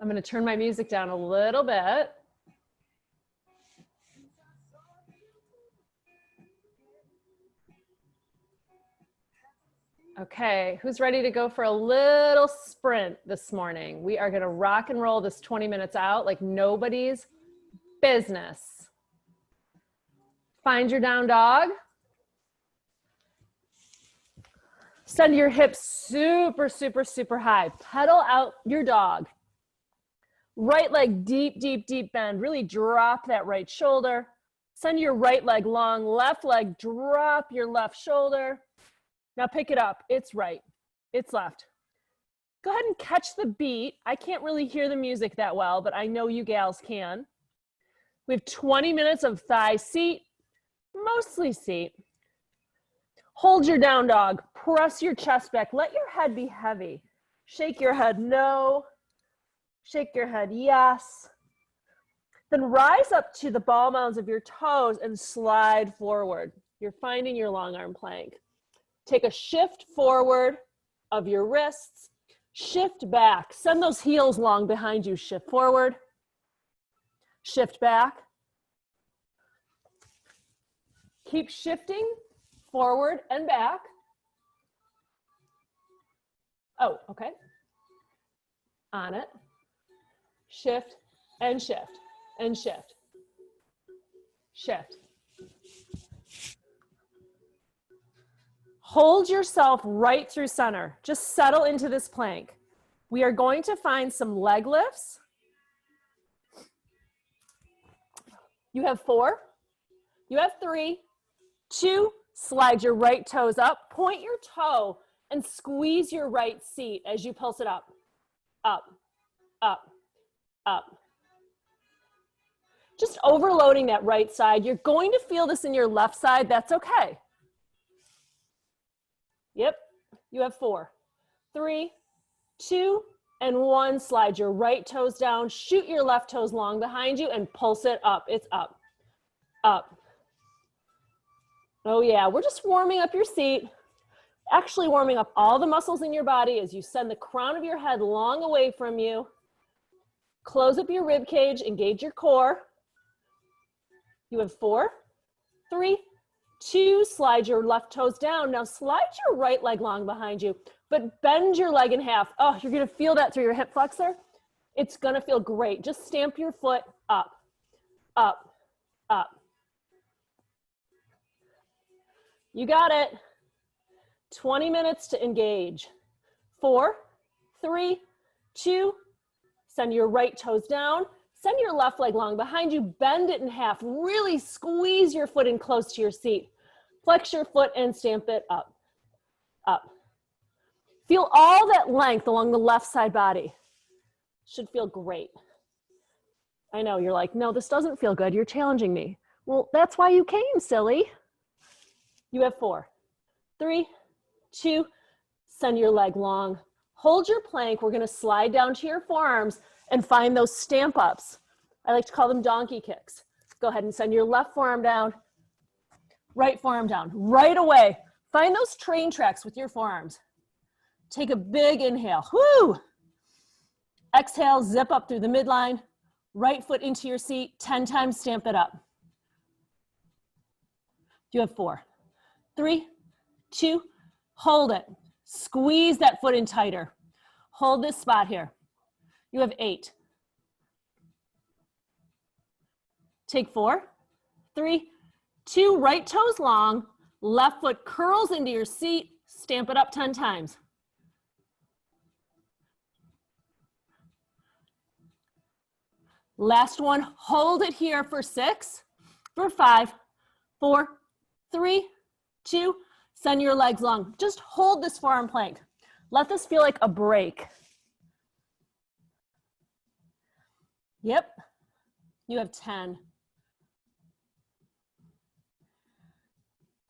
I'm going to turn my music down a little bit. Okay, who's ready to go for a little sprint this morning? We are going to rock and roll this 20 minutes out like nobody's business. Find your down dog. Send your hips super, super, super high. Pedal out your dog. Right leg deep, deep, deep bend. Really drop that right shoulder. Send your right leg long. Left leg, drop your left shoulder. Now pick it up. It's right. It's left. Go ahead and catch the beat. I can't really hear the music that well, but I know you gals can. We have 20 minutes of thigh seat, mostly seat. Hold your down dog. Press your chest back. Let your head be heavy. Shake your head no. Shake your head yes. Then rise up to the ball mounds of your toes and slide forward. You're finding your long arm plank. Take a shift forward of your wrists. Shift back. Send those heels long behind you. Shift forward. Shift back. Keep shifting forward and back. Oh, okay. On it. Shift and shift and shift. Shift. Hold yourself right through center. Just settle into this plank. We are going to find some leg lifts. You have 4. You have 3. 2. Slide your right toes up. Point your toe and squeeze your right seat as you pulse it up. Up, up, up. Just overloading that right side. You're going to feel this in your left side. That's okay. Yep, you have 4, 3, 2, and 1. Slide your right toes down, shoot your left toes long behind you and pulse it up. It's up, up. Oh yeah, we're just warming up your seat. Actually warming up all the muscles in your body as you send the crown of your head long away from you. Close up your rib cage, engage your core. You have 4, 3, 2, slide your left toes down. Now slide your right leg long behind you, but bend your leg in half. Oh, you're gonna feel that through your hip flexor. It's gonna feel great. Just stamp your foot up, up, up. You got it. 20 minutes to engage. 4, 3, 2, send your right toes down. Send your left leg long behind you, bend it in half. Really squeeze your foot in close to your seat. Flex your foot and stamp it up, up. Feel all that length along the left side body. Should feel great. I know, you're like, no, this doesn't feel good. You're challenging me. Well, that's why you came, silly. You have 4, 3, 2, send your leg long. Hold your plank. We're gonna slide down to your forearms and find those stamp ups. I like to call them donkey kicks. Go ahead and send your left forearm down, right forearm down, right away. Find those train tracks with your forearms. Take a big inhale, whoo! Exhale, zip up through the midline, right foot into your seat, 10 times, stamp it up. You have 4, 3, 2, hold it. Squeeze that foot in tighter. Hold this spot here. You have 8. Take 4, 3, 2, right toes long, left foot curls into your seat, stamp it up 10 times. Last one, hold it here for 6, for 5, 4, 3, 2, send your legs long. Just hold this forearm plank. Let this feel like a break. Yep, you have 10.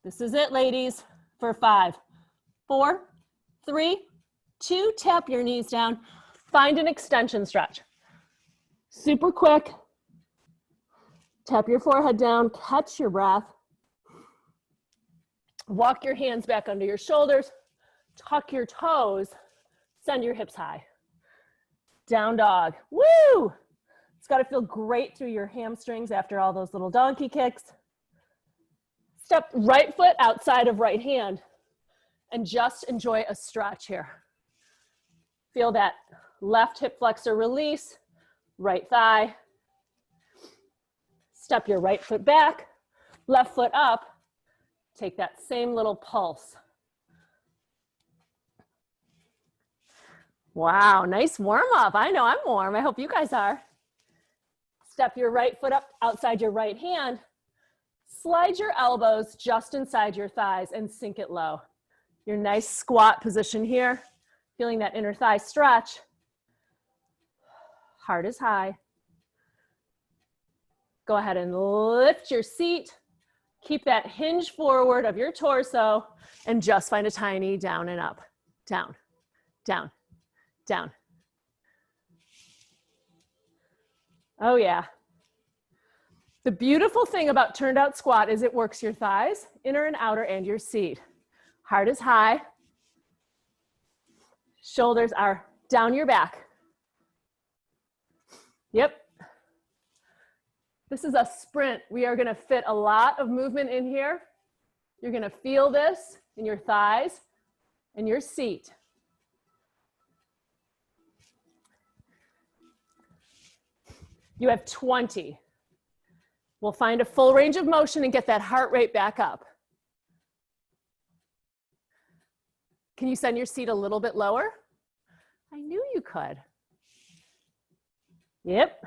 This is it, ladies, for 5, 4, 3, 2, tap your knees down. Find an extension stretch. Super quick. Tap your forehead down, catch your breath. Walk your hands back under your shoulders, tuck your toes, send your hips high. Down dog. Woo! It's got to feel great through your hamstrings after all those little donkey kicks. Step right foot outside of right hand and just enjoy a stretch here. Feel that left hip flexor release, right thigh. Step your right foot back, left foot up. Take that same little pulse. Wow, nice warm up. I know I'm warm. I hope you guys are. Step your right foot up outside your right hand. Slide your elbows just inside your thighs and sink it low. Your nice squat position here. Feeling that inner thigh stretch. Heart is high. Go ahead and lift your seat. Keep that hinge forward of your torso and just find a tiny down and up. Down, down, down. Oh yeah. The beautiful thing about turned out squat is it works your thighs, inner and outer, and your seat. Heart is high. Shoulders are down your back. Yep. This is a sprint. We are gonna fit a lot of movement in here. You're gonna feel this in your thighs and your seat. You have 20. We'll find a full range of motion and get that heart rate back up. Can you send your seat a little bit lower? I knew you could. Yep.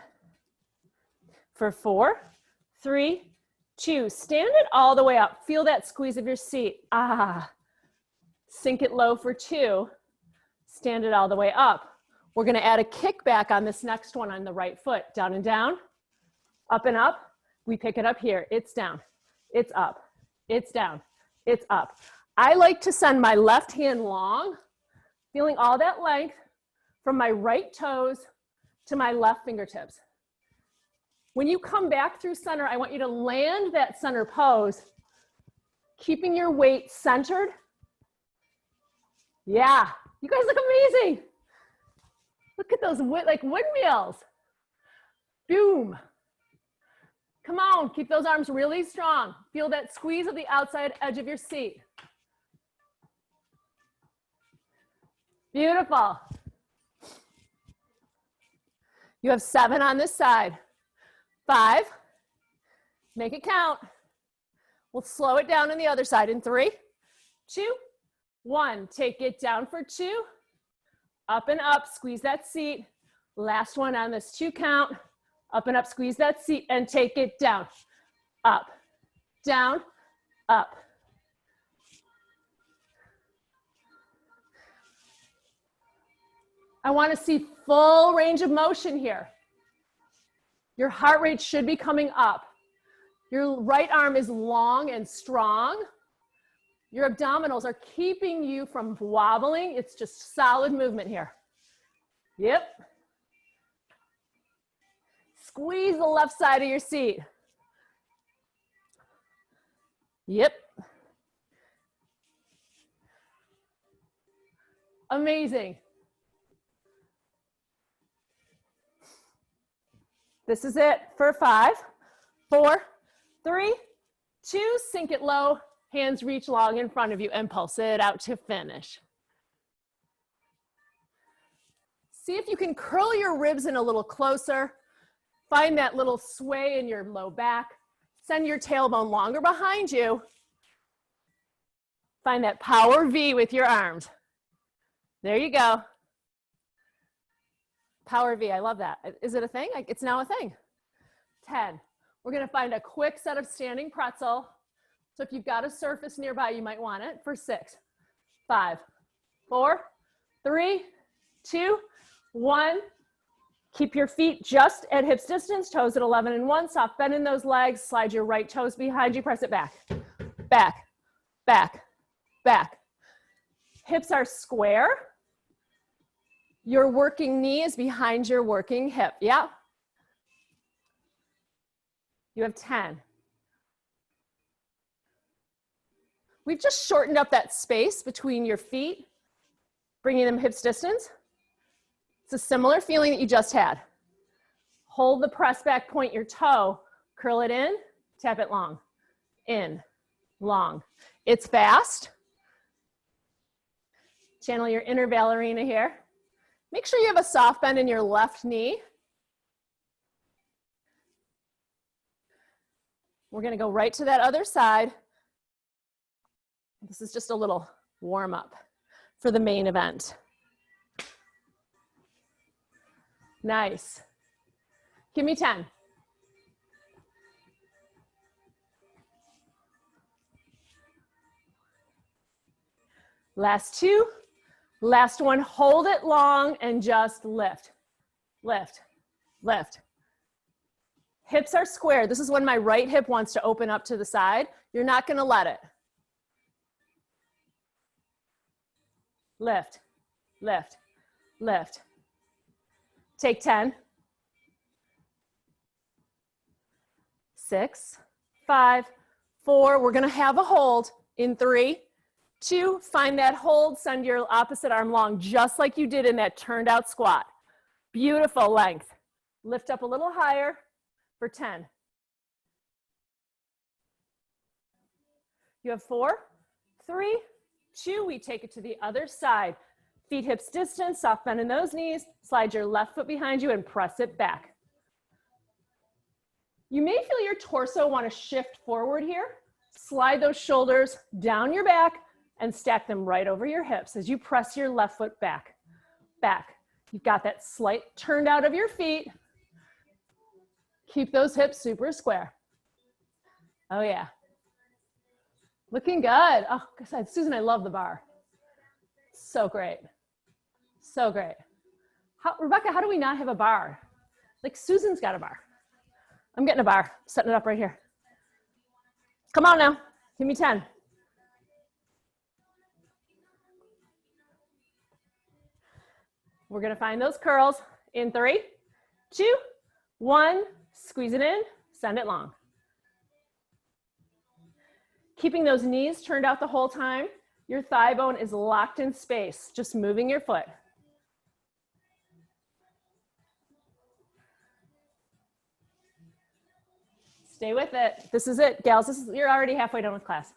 For 4, 3, 2, stand it all the way up. Feel that squeeze of your seat. Ah, sink it low for 2, stand it all the way up. We're gonna add a kickback on this next one on the right foot. Down and down, up and up. We pick it up here. It's down, it's up, it's down, it's up. I like to send my left hand long, feeling all that length from my right toes to my left fingertips. When you come back through center, I want you to land that center pose, keeping your weight centered. Yeah, you guys look amazing. Look at those like windmills. Boom. Come on, keep those arms really strong. Feel that squeeze of the outside edge of your seat. Beautiful. You have 7 on this side. 5, make it count. We'll slow it down on the other side in 3, 2, 1. Take it down for 2. Up and up, squeeze that seat. Last one on this 2 count. Up and up, squeeze that seat and take it down. Up, down, up. I want to see full range of motion here. Your heart rate should be coming up. Your right arm is long and strong. Your abdominals are keeping you from wobbling. It's just solid movement here. Yep. Squeeze the left side of your seat. Yep. Amazing. This is it for 5, 4, 3, 2, sink it low, hands reach long in front of you and pulse it out to finish. See if you can curl your ribs in a little closer. Find that little sway in your low back. Send your tailbone longer behind you. Find that power V with your arms. There you go. Power V, I love that. Is it a thing? It's now a thing. 10. We're gonna find a quick set of standing pretzel. So if you've got a surface nearby, you might want it for 6, 5, 4, 3, 2, 1. Keep your feet just at hips distance, toes at 11 and 1. Soft bend in those legs. Slide your right toes behind you. Press it back, back, back, back. Hips are square. Your working knee is behind your working hip. Yeah. You have 10. We've just shortened up that space between your feet, bringing them hips distance. It's a similar feeling that you just had. Hold the press back, point your toe, curl it in, tap it long, in, long. It's fast. Channel your inner ballerina here. Make sure you have a soft bend in your left knee. We're gonna go right to that other side. This is just a little warm up for the main event. Nice. Give me 10. Last 2. Last one, hold it long and just lift, lift, lift. Hips are square. This is when my right hip wants to open up to the side. You're not gonna let it. Lift, lift, lift. Take 10. 6, 5, 4. We're gonna have a hold in 3, 2, find that hold, send your opposite arm long, just like you did in that turned out squat. Beautiful length. Lift up a little higher for 10. You have 4, 3, 2, we take it to the other side. Feet hips distance, soft bend in those knees, slide your left foot behind you and press it back. You may feel your torso want to shift forward here. Slide those shoulders down your back and stack them right over your hips as you press your left foot back, back. You've got that slight turned out of your feet. Keep those hips super square. Oh yeah. Looking good. Oh, Susan, I love the bar. So great. So great. Rebecca, how do we not have a bar? Like Susan's got a bar. I'm getting a bar, setting it up right here. Come on now, give me 10. We're gonna find those curls in 3, 2, 1, squeeze it in, send it long. Keeping those knees turned out the whole time, your thigh bone is locked in space, just moving your foot. Stay with it. This is it, gals. You're already halfway done with class.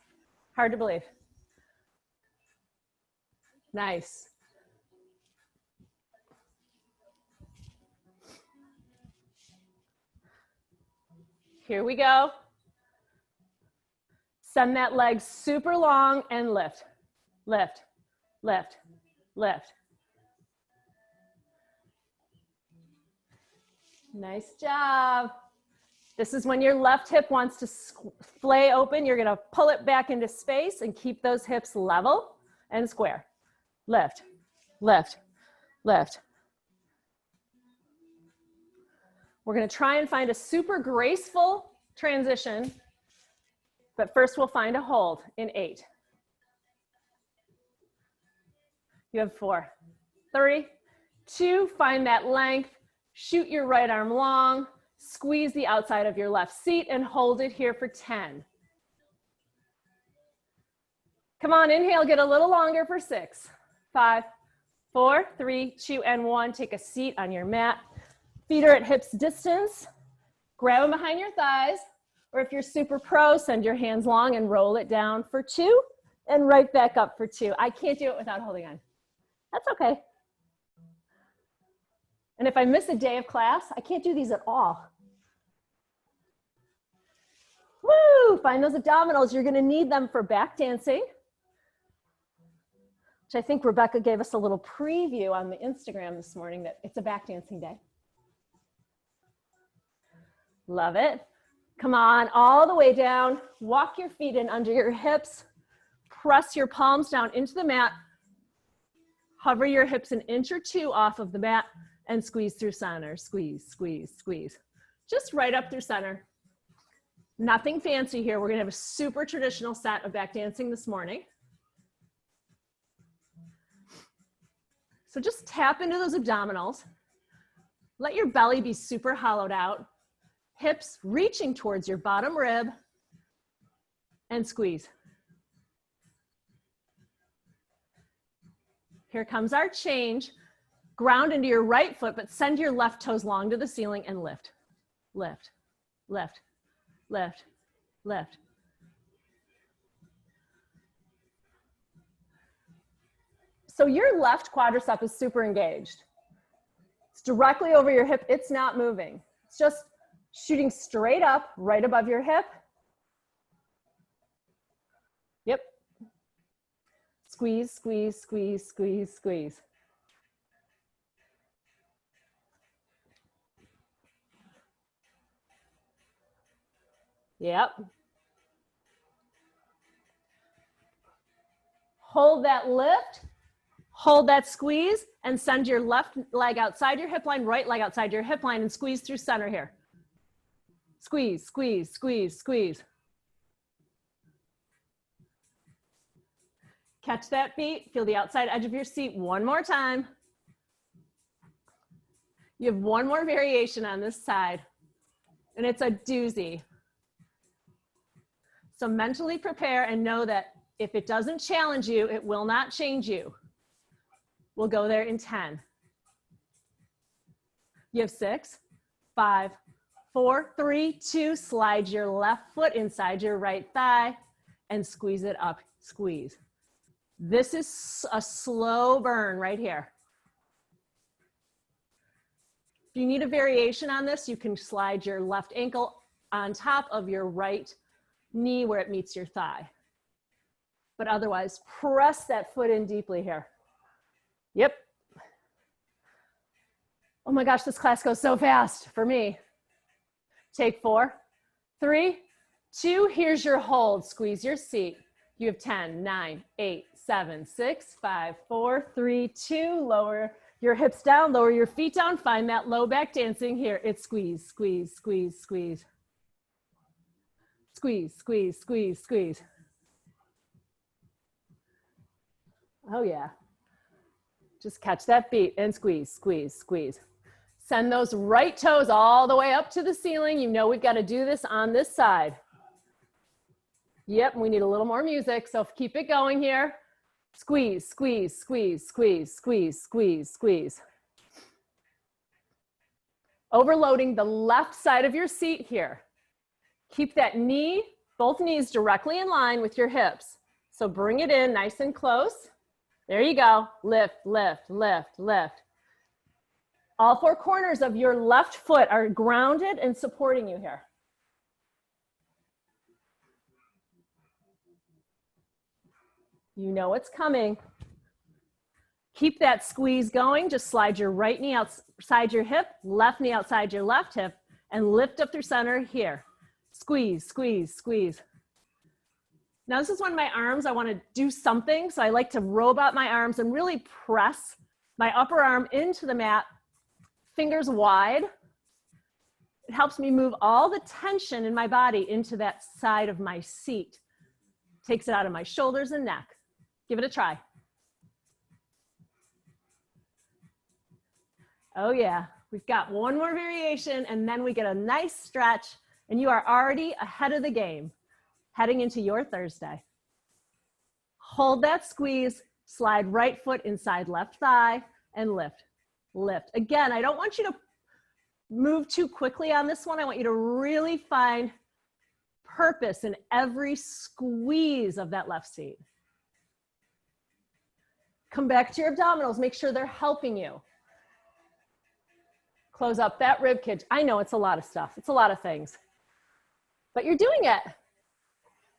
Hard to believe. Nice. Here we go. Send that leg super long and lift, lift, lift, lift. Nice job. This is when your left hip wants to flay open. You're gonna pull it back into space and keep those hips level and square. Lift, lift, lift. We're gonna try and find a super graceful transition, but first we'll find a hold in 8. You have 4, 3, 2, find that length, shoot your right arm long, squeeze the outside of your left seat and hold it here for 10. Come on, inhale, get a little longer for 6, 5, 4, 3, 2, and 1. Take a seat on your mat. Feet are at hips distance. Grab them behind your thighs, or if you're super pro, send your hands long and roll it down for 2 and right back up for 2. I can't do it without holding on. That's okay. And if I miss a day of class, I can't do these at all. Woo! Find those abdominals. You're gonna need them for back dancing, which I think Rebecca gave us a little preview on the Instagram this morning that it's a back dancing day. Love it. Come on, all the way down. Walk your feet in under your hips. Press your palms down into the mat. Hover your hips an inch or 2 off of the mat and squeeze through center. Squeeze, squeeze, squeeze. Just right up through center. Nothing fancy here. We're gonna have a super traditional set of back dancing this morning. So just tap into those abdominals. Let your belly be super hollowed out. Hips reaching towards your bottom rib and squeeze. Here comes our change. Ground into your right foot, but send your left toes long to the ceiling and lift, lift, lift, lift, lift. So your left quadricep is super engaged. It's directly over your hip. It's not moving. It's just shooting straight up right above your hip. Yep. Squeeze, squeeze, squeeze, squeeze, squeeze. Yep. Hold that lift, hold that squeeze, and send your left leg outside your hip line, right leg outside your hip line, and squeeze through center here. Squeeze, squeeze, squeeze, squeeze. Catch that beat, feel the outside edge of your seat one more time. You have one more variation on this side, and it's a doozy. So mentally prepare and know that if it doesn't challenge you, it will not change you. We'll go there in 10. You have 6, 5, 4, 3, 2. Slide your left foot inside your right thigh and squeeze it up, squeeze. This is a slow burn right here. If you need a variation on this, you can slide your left ankle on top of your right knee where it meets your thigh. But otherwise, press that foot in deeply here. Yep. Oh my gosh, this class goes so fast for me. Take 4, 3, 2. Here's your hold. Squeeze your seat. You have 10, 9, 8, 7, 6, 5, 4, 3, 2. Lower your hips down, lower your feet down. Find that low back dancing here. It's squeeze, squeeze, squeeze, squeeze. Squeeze, squeeze, squeeze, squeeze. Oh yeah. Just catch that beat and squeeze, squeeze, squeeze. Send those right toes all the way up to the ceiling. You know we've got to do this on this side. Yep, we need a little more music, so keep it going here. Squeeze, squeeze, squeeze, squeeze, squeeze, squeeze, squeeze. Overloading the left side of your seat here. Keep that knee, both knees directly in line with your hips. So bring it in nice and close. There you go. Lift, lift, lift, lift. All 4 corners of your left foot are grounded and supporting you here. You know what's coming. Keep that squeeze going. Just slide your right knee outside your hip, left knee outside your left hip, and lift up through center here. Squeeze, squeeze, squeeze. Now this is when my arms, I want to do something. So I like to robot my arms and really press my upper arm into the mat, fingers wide. It helps me move all the tension in my body into that side of my seat. Takes it out of my shoulders and neck. Give it a try. Oh yeah, we've got one more variation and then we get a nice stretch and you are already ahead of the game, heading into your Thursday. Hold that squeeze, slide right foot inside left thigh and lift, lift. Again, I don't want you to move too quickly on this one. I want you to really find purpose in every squeeze of that left seat. Come back to your abdominals, make sure they're helping you. Close up that rib cage. I know it's a lot of stuff, it's a lot of things, but you're doing it.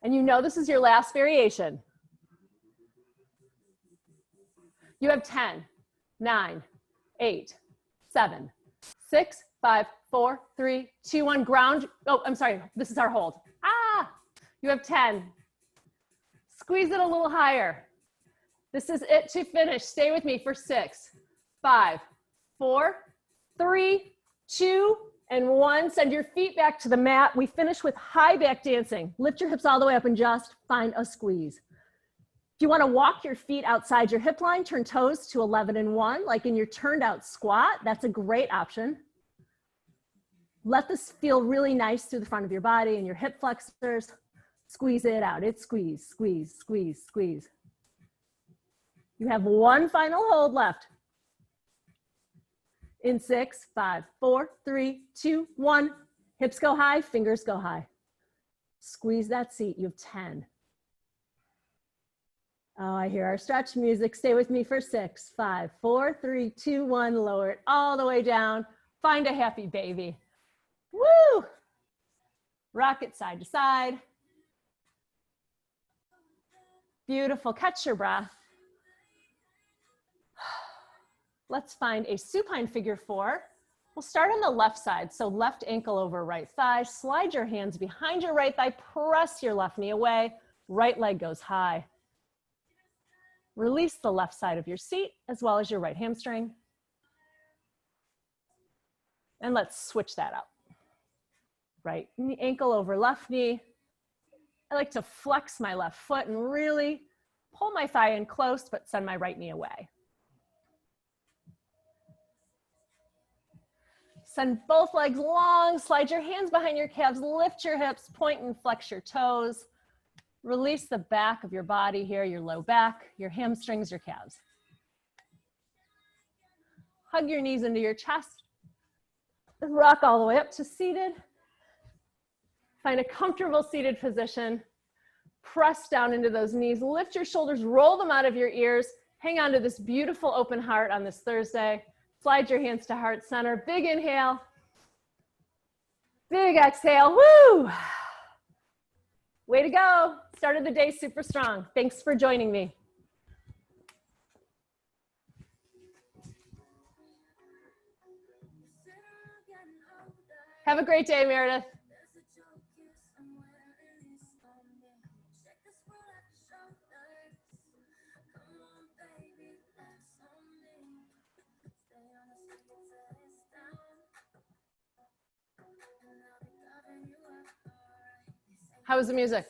And you know this is your last variation. You have 10, 9, 8, 7, 6, 5, 4, 3, 2, 1. Ground. Oh, I'm sorry. This is our hold. Ah, you have 10. Squeeze it a little higher. This is it to finish. Stay with me for 6, 5, 4, 3, 2, and 1. Send your feet back to the mat. We finish with high back dancing. Lift your hips all the way up and just find a squeeze. If you want to walk your feet outside your hip line, turn toes to 11 and 1, like in your turned out squat. That's a great option. Let this feel really nice through the front of your body and your hip flexors. Squeeze it out. It's squeeze, squeeze, squeeze, squeeze. You have one final hold left. In 6, 5, 4, 3, 2, 1. Hips go high, fingers go high. Squeeze that seat. You have 10. Oh, I hear our stretch music. Stay with me for 6, 5, 4, 3, 2, 1. Lower it all the way down. Find a happy baby. Woo! Rock it side to side. Beautiful. Catch your breath. Let's find a supine figure 4. We'll start on the left side. So left ankle over right thigh. Slide your hands behind your right thigh. Press your left knee away. Right leg goes high. Release the left side of your seat as well as your right hamstring. And let's switch that up. Right knee, ankle over left knee. I like to flex my left foot and really pull my thigh in close, but send my right knee away. Send both legs long, slide your hands behind your calves, lift your hips, point and flex your toes. Release the back of your body here, your low back, your hamstrings, your calves. Hug your knees into your chest. Rock all the way up to seated. Find a comfortable seated position. Press down into those knees, lift your shoulders, roll them out of your ears. Hang on to this beautiful open heart on this Thursday. Slide your hands to heart center. Big inhale. Big exhale. Woo! Way to go. Started the day super strong. Thanks for joining me. Have a great day, Meredith. How was the music?